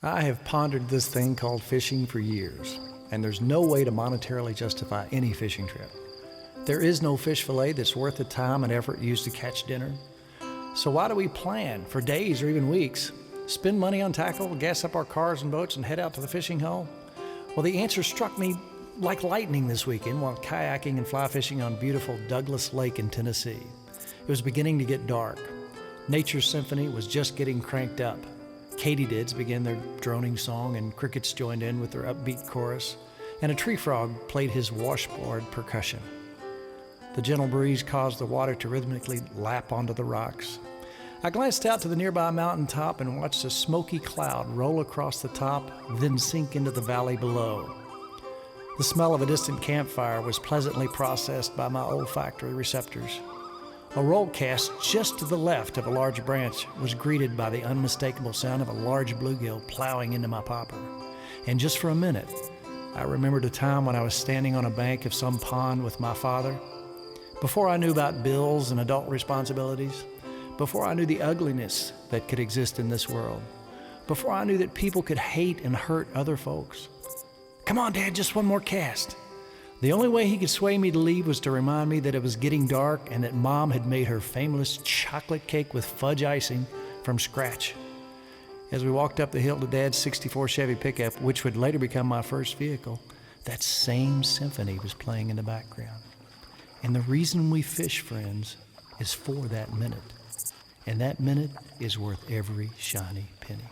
I have pondered this thing called fishing for years, and there's no way to monetarily justify any fishing trip. There is no fish fillet that's worth the time and effort used to catch dinner. So why do we plan for days or even weeks? Spend money on tackle, gas up our cars and boats, and head out to the fishing hole? Well, the answer struck me like lightning this weekend while kayaking and fly fishing on beautiful Douglas Lake in Tennessee. It was beginning to get dark. Nature's symphony was just getting cranked up. Katydids began their droning song, and crickets joined in with their upbeat chorus, and a tree frog played his washboard percussion. The gentle breeze caused the water to rhythmically lap onto the rocks. I glanced out to the nearby mountaintop and watched a smoky cloud roll across the top, then sink into the valley below. The smell of a distant campfire was pleasantly processed by my olfactory receptors. A roll cast just to the left of a large branch was greeted by the unmistakable sound of a large bluegill plowing into my popper. And just for a minute, I remembered a time when I was standing on a bank of some pond with my father. Before I knew about bills and adult responsibilities, before I knew the ugliness that could exist in this world, before I knew that people could hate and hurt other folks. "Come on, Dad, just one more cast." The only way he could sway me to leave was to remind me that it was getting dark and that Mom had made her famous chocolate cake with fudge icing from scratch. As we walked up the hill to Dad's '64 Chevy pickup, which would later become my first vehicle, that same symphony was playing in the background. And the reason we fish, friends, is for that minute. And that minute is worth every shiny penny.